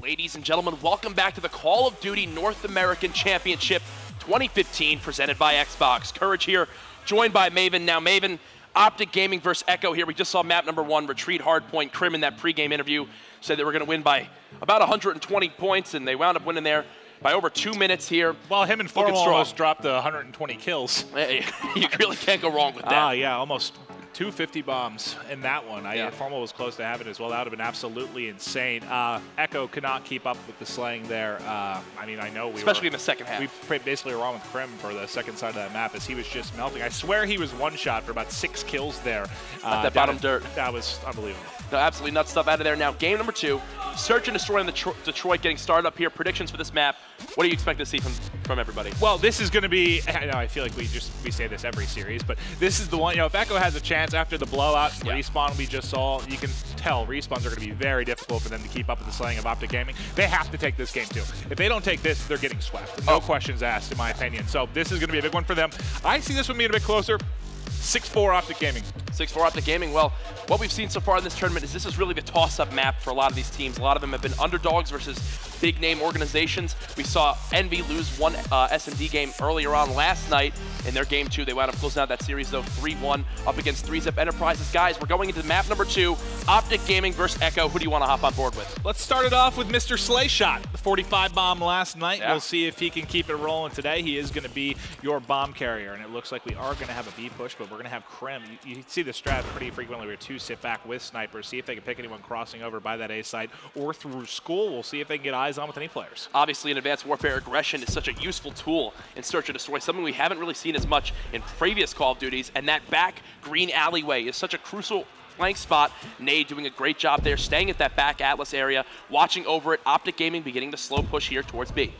Ladies and gentlemen, welcome back to the Call of Duty North American Championship 2015 presented by Xbox. Courage here, joined by Maven. Now Maven, Optic Gaming versus Echo here. We just saw map number 1, Retreat Hardpoint. Krim in that pregame interview said they were going to win by about 120 points, and they wound up winning there by over 2 minutes here. Well, him and Formal almost dropped the 120 kills. You really can't go wrong with that. Yeah, almost 250 bombs in that one. Formal was close to having it as well. That would have been absolutely insane. Echo could not keep up with the slaying there. I mean, I know especially in the second half. We basically were on with Krim for the second side of that map as he was just melting. I swear he was one shot for about 6 kills there. That bottom dirt. That was unbelievable. No, absolutely nuts stuff out of there. Now, game number 2, Search and Destroy in the Detroit getting started up here. Predictions for this map. What do you expect to see from everybody? Well, this is going to be, I know I feel like we say this every series, but this is the one, if Echo has a chance after the blowout, respawn we just saw, you can tell respawns are going to be very difficult for them to keep up with the slaying of Optic Gaming. They have to take this game too. If they don't take this, they're getting swept. No questions asked, in my opinion. So this is going to be a big one for them. I see this one being a bit closer. 6-4 Optic Gaming. 6-4 Optic Gaming. Well, what we've seen so far in this tournament is this is really the toss-up map for a lot of these teams. A lot of them have been underdogs versus big-name organizations. We saw Envy lose one S&D game earlier on last night in their game 2. They wound up closing out that series, though, 3-1 up against 3-Zip Enterprises. Guys, we're going into map number 2, Optic Gaming versus Echo. Who do you want to hop on board with? Let's start it off with Mr. Slayshot. The 45 bomb last night. We'll see if he can keep it rolling today. He is going to be your bomb carrier, and it looks like we are going to have a B push, but we're going to have Krim. You see the strat pretty frequently where 2 sit back with snipers, see if they can pick anyone crossing over by that A site or through school. We'll see if they can get eyes on with any players. Obviously, in Advanced Warfare, aggression is such a useful tool in Search and Destroy, something we haven't really seen as much in previous Call of Duties, and that back green alleyway is such a crucial flank spot. Nade doing a great job there, staying at that back Atlas area, watching over it. Optic Gaming beginning to slow push here towards B.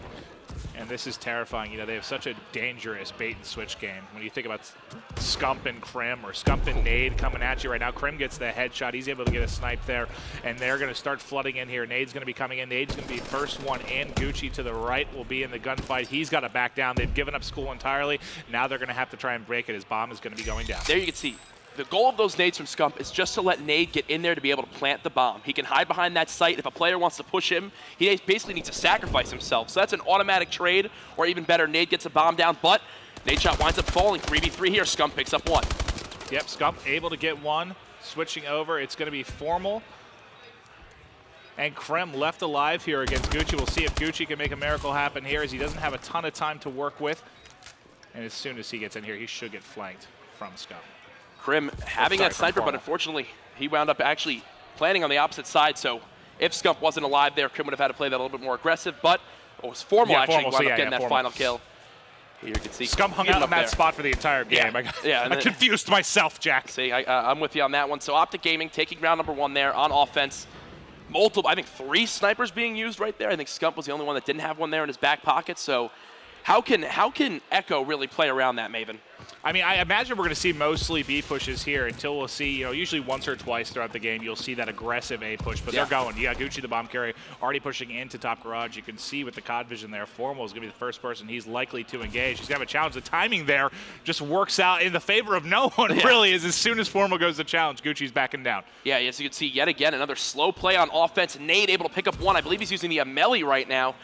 And this is terrifying. You know, they have such a dangerous bait and switch game. When you think about Scump and Krim or Scump and Nade coming at you right now, Krim gets the headshot. He's able to get a snipe there, and they're going to start flooding in here. Nade's going to be coming in. Nade's going to be first one in. Gucci to the right will be in the gunfight. He's got to back down. They've given up school entirely. Now they're going to have to try and break it. His bomb is going to be going down. There you can see. The goal of those nades from Scump is just to let Nade get in there to be able to plant the bomb. He can hide behind that site. If a player wants to push him, he basically needs to sacrifice himself. So that's an automatic trade, or even better, Nade gets a bomb down, but Nade shot winds up falling. 3v3 here, Scump picks up 1. Yep, Scump able to get 1. Switching over, it's going to be Formal. And Krim left alive here against Gucci. We'll see if Gucci can make a miracle happen here, as he doesn't have a ton of time to work with. And as soon as he gets in here, he should get flanked from Scump. Krim having that sniper, but unfortunately, he wound up actually planning on the opposite side. So if Scump wasn't alive there, Krim would have had to play that a little bit more aggressive. But it was Formal actually wound up getting that final kill. Here you can see Scump hung out in that spot for the entire game. I confused myself, Jack. See, I'm with you on that one. So Optic Gaming taking round number 1 there on offense. Multiple, I think 3 snipers being used right there. I think Scump was the only one that didn't have one there in his back pocket. So how can Echo really play around that, Maven? I mean, I imagine we're going to see mostly B pushes here until we'll see, usually once or twice throughout the game, you'll see that aggressive A push, but they're going. You got Gucci, the bomb carrier, already pushing into top garage. You can see with the COD vision there, Formal is going to be the first person he's likely to engage. He's going to have a challenge. The timing there just works out in the favor of no one, really, as soon as Formal goes to challenge, Gucci's backing down. Yeah, as you can see, yet again, another slow play on offense. Nade able to pick up 1. I believe he's using the Amelie right now.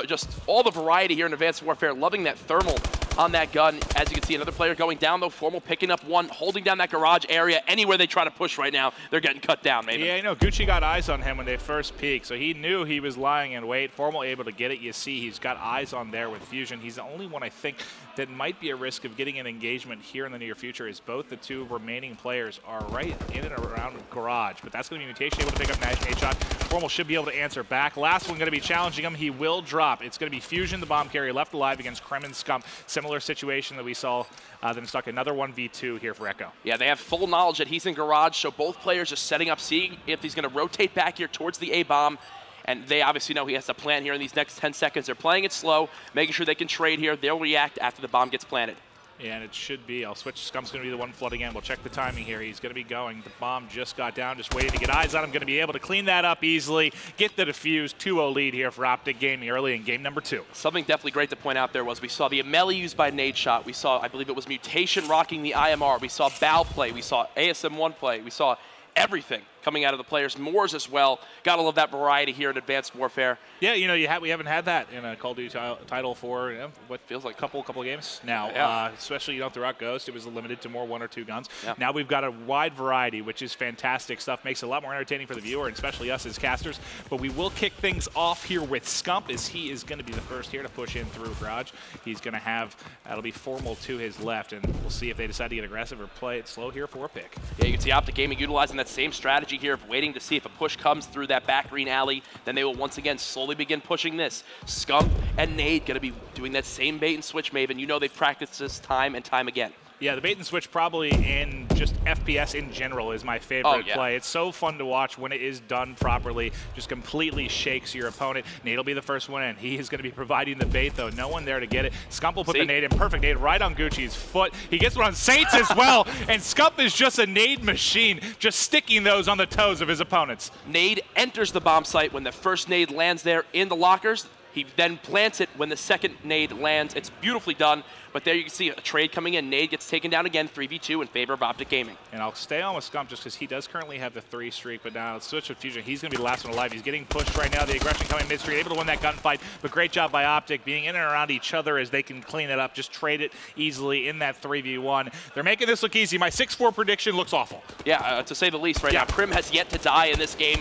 Just all the variety here in Advanced Warfare, loving that thermal on that gun. As you can see, another player going down, though. Formal picking up 1, holding down that garage area. Anywhere they try to push right now, they're getting cut down, maybe. Yeah, Gucci got eyes on him when they first peaked, so he knew he was lying in wait. Formal able to get it. You see he's got eyes on there with Fusion. He's the only one, I think, that might be a risk of getting an engagement here in the near future, is both the 2 remaining players are right in and around garage. But that's going to be Mutation able to pick up Nade shot. Formal should be able to answer back. Last one going to be challenging him. He will drop. It's going to be Fusion, the bomb carrier, left alive against Krim and Scump. Similar situation that we saw them stuck another 1v2 here for Echo. Yeah, they have full knowledge that he's in garage, so both players are setting up, seeing if he's going to rotate back here towards the A-bomb. And they obviously know he has to plan here in these next 10 seconds. They're playing it slow, making sure they can trade here. They'll react after the bomb gets planted. Yeah, and it should be. I'll switch. Scump's going to be the one flooding in. We'll check the timing here. He's going to be going. The bomb just got down, just waiting to get eyes on him. Going to be able to clean that up easily, get the defuse. 2-0 lead here for Optic Gaming early in game number 2. Something definitely great to point out there was we saw the Amelie used by Nade shot. We saw, I believe it was Mutation rocking the IMR. We saw Bal play. We saw ASM1 play. We saw everything coming out of the players. Moors as well. Gotta love that variety here in Advanced Warfare. Yeah, you know, we haven't had that in a Call of Duty title for what feels like a couple games now. Yeah. Especially, you know, throughout Ghost, it was limited to more 1 or 2 guns. Yeah. Now we've got a wide variety, which is fantastic stuff. Makes it a lot more entertaining for the viewer, and especially us as casters. But we will kick things off here with Scump, as he is going to be the first here to push in through Garage. He's going to have, that'll be Formal to his left, and we'll see if they decide to get aggressive or play it slow here for a pick. Yeah, you can see Optic Gaming utilizing that same strategy here of waiting to see if a push comes through that back green alley. Then they will once again slowly begin pushing this. Scump and Nade going to be doing that same bait and switch, Maven. You know they've practiced this time and time again. Yeah, the bait and switch probably in just FPS in general is my favorite play. It's so fun to watch when it is done properly. Just completely shakes your opponent. Nade will be the first one in. He is going to be providing the bait, though. No one there to get it. Scump will put the nade in. Perfect nade right on Gucci's foot. He gets one on Saints as well. And Scump is just a nade machine, just sticking those on the toes of his opponents. Nade enters the bomb site when the first nade lands there in the lockers. He then plants it when the second nade lands. It's beautifully done, but there you can see a trade coming in. Nade gets taken down again, 3v2 in favor of Optic Gaming. And I'll stay on with Scump just because he does currently have the 3 streak, but now let's switch with Fusion. He's going to be the last one alive. He's getting pushed right now. The aggression coming mid-street, able to win that gunfight, but great job by Optic being in and around each other as they can clean it up, just trade it easily in that 3v1. They're making this look easy. My 6-4 prediction looks awful. Yeah, to say the least right now. Crim has yet to die in this game.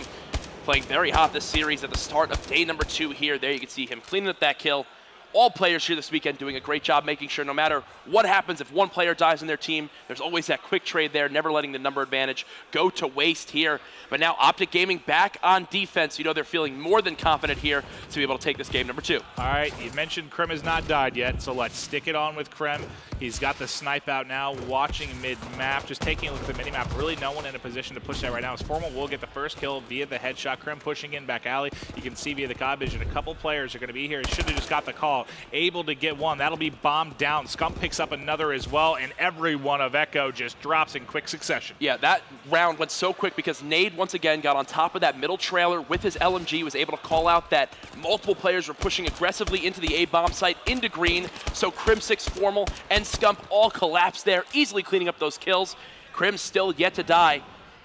Playing very hot this series at the start of day number 2 here. There you can see him cleaning up that kill. All players here this weekend doing a great job making sure no matter what happens, if one player dies in their team, there's always that quick trade there, never letting the number advantage go to waste here. But now Optic Gaming back on defense. You know they're feeling more than confident here to be able to take this game number 2. All right, you mentioned Crim has not died yet, so let's stick it on with Crim. He's got the snipe out now, watching mid-map, just taking a look at the mini-map. Really no one in a position to push that right now. As Formal will get the first kill via the headshot. Crim pushing in back alley. You can see via the COD vision, a couple players are going to be here. He should have just got the call. Able to get one. That'll be bombed down. Scump picks up another as well, and every one of Echo just drops in quick succession. Yeah, that round went so quick because Nade once again got on top of that middle trailer with his LMG, was able to call out that multiple players were pushing aggressively into the A bomb site, into green, so Crim 6 Formal and Scump all collapsed there, easily cleaning up those kills. Crim still yet to die.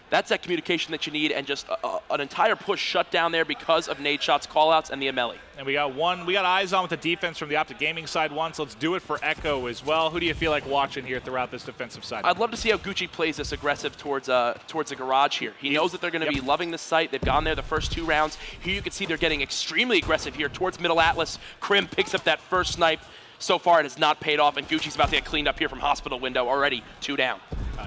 That's that communication that you need, and just an entire push shut down there because of Nade shots, callouts, and the Amelie. And we got eyes on with the defense from the Optic Gaming side once. Let's do it for Echo as well. Who do you feel like watching here throughout this defensive side? I'd love to see how Gucci plays this aggressive towards the garage here. He knows that they're going to be loving this site. They've gone there the first 2 rounds. Here you can see they're getting extremely aggressive here towards Middle Atlas. Crim picks up that first snipe. So far, it has not paid off, and Gucci's about to get cleaned up here from hospital window already. 2 down.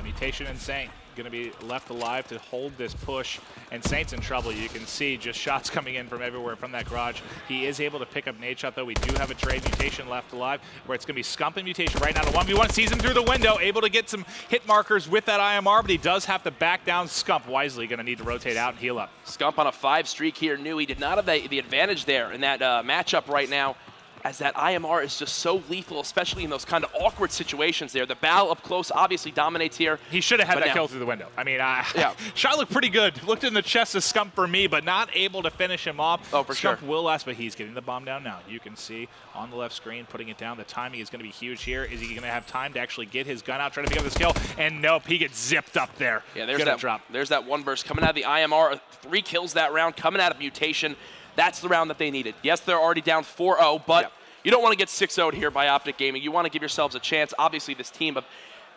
Mutation and Saint going to be left alive to hold this push, and Saint's in trouble. You can see just shots coming in from everywhere from that garage. He is able to pick up nade shot, though. We do have a trade. Mutation left alive, where it's going to be Scump and Mutation right now to 1v1. Sees him through the window, able to get some hit markers with that IMR, but he does have to back down. Scump wisely going to need to rotate out and heal up. Scump on a 5 streak here. Knew he did not have the advantage there in that matchup right now, as that IMR is just so lethal, especially in those kind of awkward situations there. The Bal up close obviously dominates here. He should have had that kill through the window. I mean, shot looked pretty good. Looked in the chest of Scump for me, but not able to finish him off. Oh, for Scump sure. will last, but he's getting the bomb down now. You can see on the left screen, putting it down. The timing is going to be huge here. Is he going to have time to actually get his gun out, try to pick up this kill? And nope, he gets zipped up there. Yeah, there's that one burst coming out of the IMR. 3 kills that round coming out of Mutation. That's the round that they needed. Yes, they're already down 4-0, but you don't want to get 6-0'd here by Optic Gaming. You want to give yourselves a chance. Obviously, this team of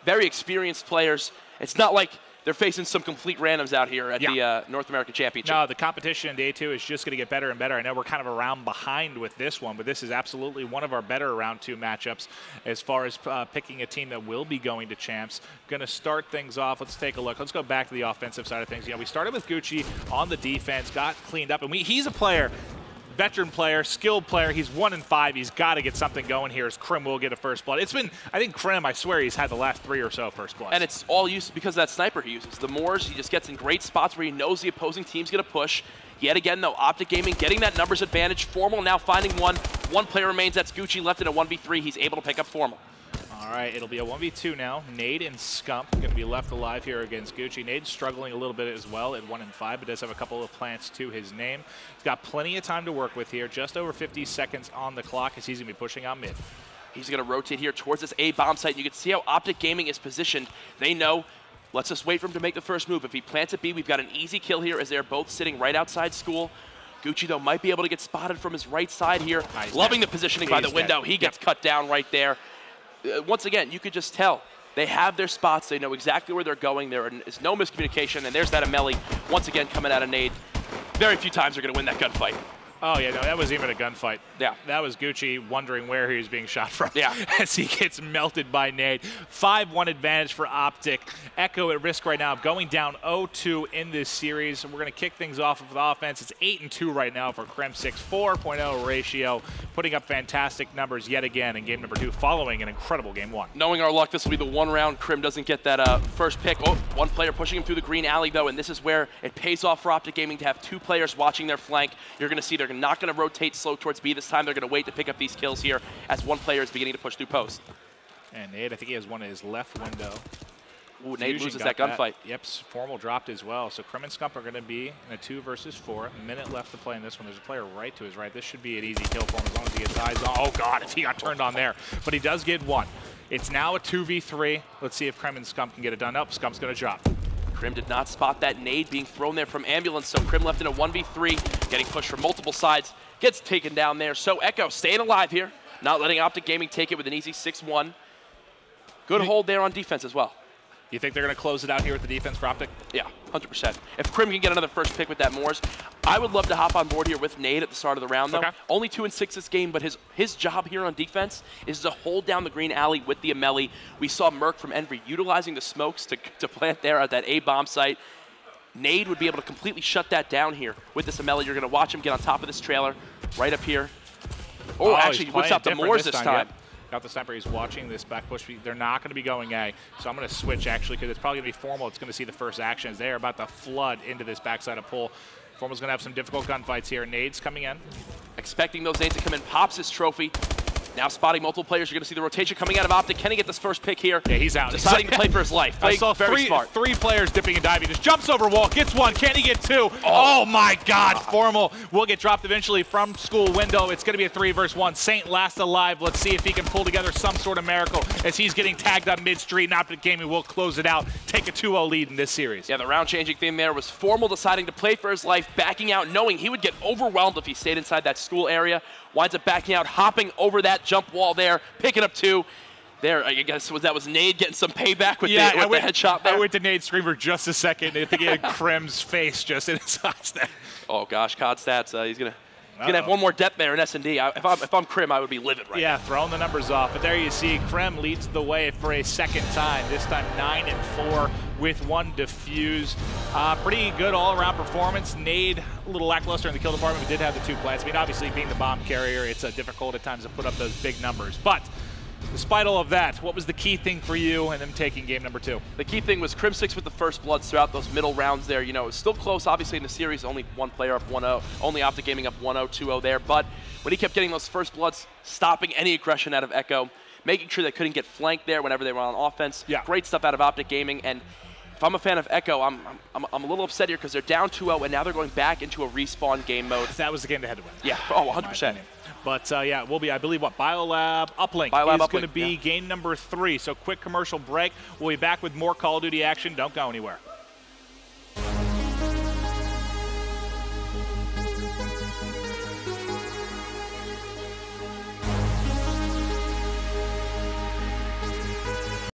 very experienced players, it's not like they're facing some complete randoms out here at the North American Championship. No, the competition in day 2 is just going to get better and better. I know we're kind of a round behind with this one, but this is absolutely one of our better round 2 matchups as far as picking a team that will be going to champs. Going to start things off. Let's take a look. Let's go back to the offensive side of things. You know, we started with Gucci on the defense, got cleaned up, and he's a player, veteran player, skilled player. He's 1-5. He's got to get something going here as Crim will get a first blood. It's been, I think Crim, I swear he's had the last 3 or so first bloods. And it's all used because of that sniper he uses. The Moors, he just gets in great spots where he knows the opposing team's going to push. Yet again, though, Optic Gaming getting that numbers advantage. Formal now finding one. 1 player remains. That's Gucci left in a 1v3. He's able to pick up Formal. All right, it'll be a 1v2 now. Nade and Scump going to be left alive here against Gucci. Nade's struggling a little bit as well at 1-5, but does have a couple of plants to his name. He's got plenty of time to work with here. Just over 50 seconds on the clock as he's going to be pushing out mid. He's going to rotate here towards this A bomb site. You can see how Optic Gaming is positioned. They know Let's just wait for him to make the first move. If he plants at B, we've got an easy kill here as they're both sitting right outside school. Gucci, though, might be able to get spotted from his right side here. Loving the positioning by the window. He gets cut down right there. Once again, you could just tell. They have their spots. They know exactly where they're going. There is no miscommunication. And there's that Amelie once again coming out of nade. Very few times they're going to win that gunfight. Oh, yeah, no, that wasn't even a gunfight. Yeah. That was Gucci wondering where he was being shot from. Yeah. As he gets melted by nade. 5-1 advantage for Optic. Echo at risk right now of going down 0-2 in this series. We're going to kick things off with offense. It's 8-2 right now for Krem6. 4.0 ratio, putting up fantastic numbers yet again in game number 2, following an incredible game 1. Knowing our luck, this will be the one round Krim doesn't get that first pick. Oh, one player pushing him through the green alley, though, and this is where it pays off for Optic Gaming to have 2 players watching their flank. You're going to see they're not going to rotate slow towards B this time. They're going to wait to pick up these kills here as one player is beginning to push through post. And Nade, I think he has one in his left window. Ooh, Nade loses that gunfight. Yep, Formal dropped as well. So Krim and Scump are going to be in a 2 versus 4. A minute left to play in this one. There's a player right to his right. This should be an easy kill for him as long as he gets eyes on. Oh, God, if he got turned on there. But he does get one. It's now a 2v3. Let's see if Krim and Scump can get it done. Nope, Scump's going to drop. Krim did not spot that nade being thrown there from ambulance, so Krim left in a 1v3, getting pushed from multiple sides, gets taken down there. So Echo staying alive here, not letting Optic Gaming take it with an easy 6-1. Good hold there on defense as well. You think they're going to close it out here with the defense for Optic? Yeah, 100%. If Krim can get another first pick with that Moors, I would love to hop on board here with Nade at the start of the round, though. Okay. Only 2-6 this game, but his job here on defense is to hold down the green alley with the Amelie. We saw Merc from Envy utilizing the smokes to plant there at that A-bomb site. Nade would be able to completely shut that down here with this Amelie. You're going to watch him get on top of this trailer right up here. Oh, actually, he puts out the Moors this time. Yep. Got the sniper. He's watching this back push. They're not going to be going A. So I'm going to switch, actually, because it's probably going to be Formal. It's going to see the first actions. They're about to flood into this backside of pull. Formal's going to have some difficult gunfights here. Nades coming in. Expecting those nades to come in. Pops his trophy. Now spotting multiple players. You're going to see the rotation coming out of Optic. Can he get this first pick here? Yeah, he's out. Deciding to play for his life. I saw three players dipping and diving. Just jumps over wall, gets one. Can he get 2? Oh my God. Formal will get dropped eventually from school window. It's going to be a 3 versus 1. Saint last alive. Let's see if he can pull together some sort of miracle as he's getting tagged on mid-street. Optic Gaming will close it out. Take a 2-0 lead in this series. Yeah, the round-changing theme there was Formal deciding to play for his life, backing out, knowing he would get overwhelmed if he stayed inside that school area. Winds up backing out, hopping over that jump wall there, picking up 2. There, I guess that was Nade getting some payback with the headshot there. I went to Nade's screen for just a second. I think he had Krem's face just in his eyes there. Oh gosh, COD stats. He's gonna have one more depth there in S&D. If I'm Krim, I would be livid right now. Yeah, throwing the numbers off. But there you see, Krem leads the way for a second time. This time 9-4 with 1 defuse. Pretty good all-around performance. Nade, a little lackluster in the kill department, but did have the 2 plants. I mean, obviously being the bomb carrier, it's difficult at times to put up those big numbers. But despite all of that, what was the key thing for you and them taking game number 2? The key thing was Krem6 with the first bloods throughout those middle rounds there. You know, it was still close, obviously, in the series. Only one player up 1-0. Only Optic Gaming up 1-0, 2-0 there. But when he kept getting those first bloods, stopping any aggression out of Echo, making sure they couldn't get flanked there whenever they were on offense. Yeah. Great stuff out of Optic Gaming. And if I'm a fan of Echo, I'm a little upset here because they're down 2-0, and now they're going back into a respawn game mode. That was the game they had to win. Yeah, oh, 100%. But yeah, we'll be, I believe, what, Biolab Uplink is going to be game number 3. So quick commercial break. We'll be back with more Call of Duty action. Don't go anywhere.